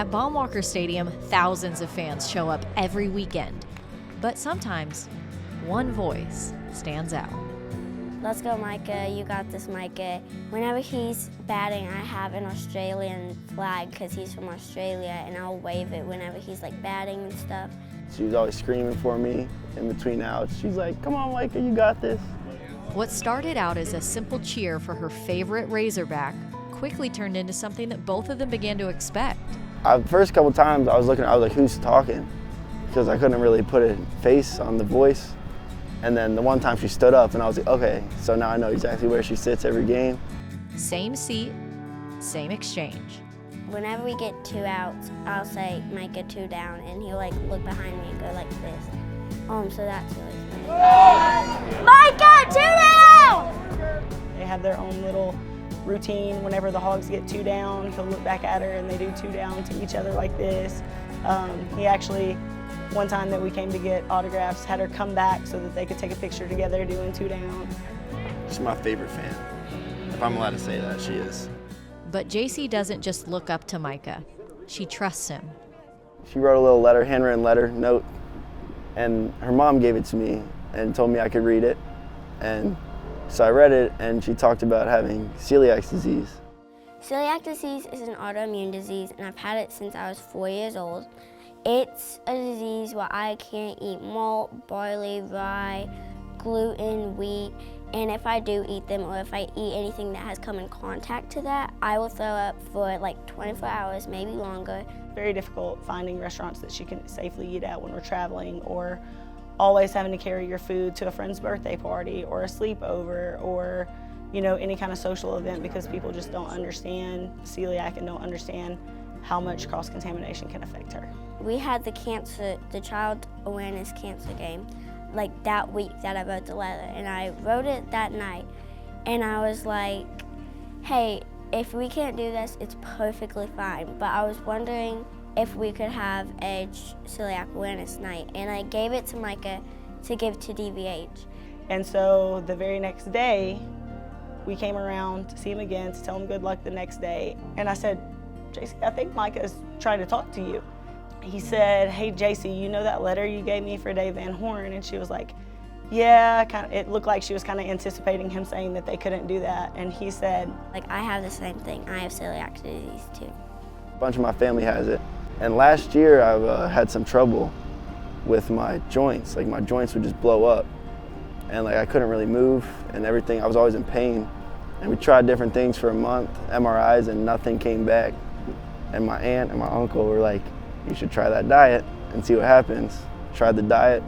At Baumwalker Stadium, thousands of fans show up every weekend. But sometimes, one voice stands out. Let's go, Maika. You got this, Maika. Whenever he's batting, I have an Australian flag because he's from Australia, and I'll wave it whenever he's like batting and stuff. She was always screaming for me in between outs. She's like, come on, Maika, you got this. What started out as a simple cheer for her favorite Razorback quickly turned into something that both of them began to expect. The first couple times I was like, who's talking? Because I couldn't really put a face on the voice. And then the one time she stood up and I was like, okay, so now I know exactly where she sits every game. Same seat, same exchange. Whenever we get 2 outs, I'll say, Maika, 2 down, and he'll like look behind me and go like this. So that's really funny. Maika, 2 down! They have their own little routine. Whenever the Hogs get 2 down, he'll look back at her and they do 2 down to each other like this. He actually, one time that we came to get autographs, had her come back so that they could take a picture together doing 2 down. She's my favorite fan. If I'm allowed to say that, she is. But Jaci doesn't just look up to Maika. She trusts him. She wrote a little letter, handwritten letter, note, and her mom gave it to me and told me I could read it. And so I read it, and she talked about having celiac disease. Celiac disease is an autoimmune disease, and I've had it since I was 4 years old. It's a disease where I can't eat malt, barley, rye, gluten, wheat, and if I do eat them or if I eat anything that has come in contact to that, I will throw up for like 24 hours, maybe longer. Very difficult finding restaurants that she can safely eat at when we're traveling, or always having to carry your food to a friend's birthday party or a sleepover or any kind of social event, because people just don't understand celiac and don't understand how much cross-contamination can affect her. We had the child awareness cancer game, like that week that I wrote the letter, and I wrote it that night, and I was like, hey, if we can't do this, it's perfectly fine, but I was wondering if we could have a celiac awareness night, and I gave it to Maika to give to DVH. And so the very next day, we came around to see him again, to tell him good luck the next day, and I said, Jaci, I think Maika is trying to talk to you. He said, hey, Jaci, you know that letter you gave me for Dave Van Horn? And she was like, yeah, it looked like she was kind of anticipating him saying that they couldn't do that. And he said, like, I have the same thing. I have celiac disease too. A bunch of my family has it. And last year I've had some trouble with my joints. Like my joints would just blow up. And like I couldn't really move and everything. I was always in pain. And we tried different things for a month, MRIs, and nothing came back. And my aunt and my uncle were like, you should try that diet and see what happens. Tried the diet.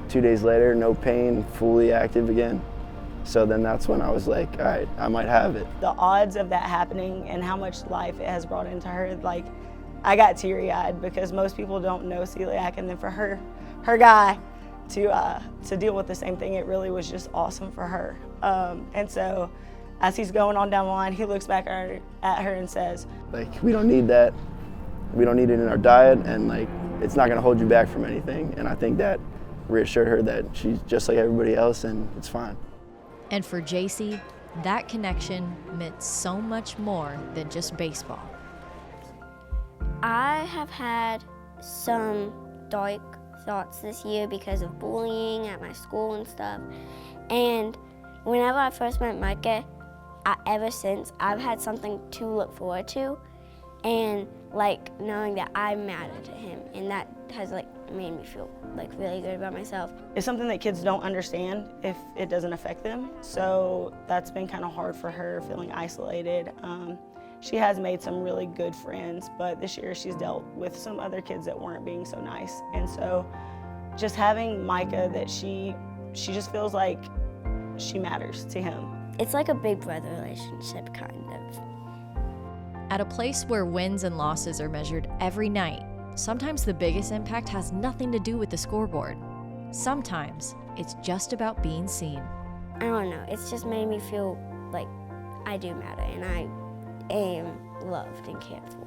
2 days later, no pain, fully active again. So then that's when I was like, all right, I might have it. The odds of that happening and how much life it has brought into her, like, I got teary-eyed because most people don't know celiac, and then for her guy to deal with the same thing, it really was just awesome for her. And so as he's going on down the line, he looks back at her and says, like, we don't need that. We don't need it in our diet, and like, it's not gonna hold you back from anything. And I think that reassured her that she's just like everybody else and it's fine. And for Jaci, that connection meant so much more than just baseball. I have had some dark thoughts this year because of bullying at my school and stuff. And whenever I first met Maika, ever since, I've had something to look forward to, and like knowing that I matter to him, and that has like made me feel like really good about myself. It's something that kids don't understand if it doesn't affect them. So that's been kind of hard for her, feeling isolated. She has made some really good friends, but this year she's dealt with some other kids that weren't being so nice. And so just having Maika, that she just feels like she matters to him. It's like a big brother relationship, kind of. At a place where wins and losses are measured every night, sometimes the biggest impact has nothing to do with the scoreboard. Sometimes it's just about being seen. I don't know, it's just made me feel like I do matter and I am loved and cared for.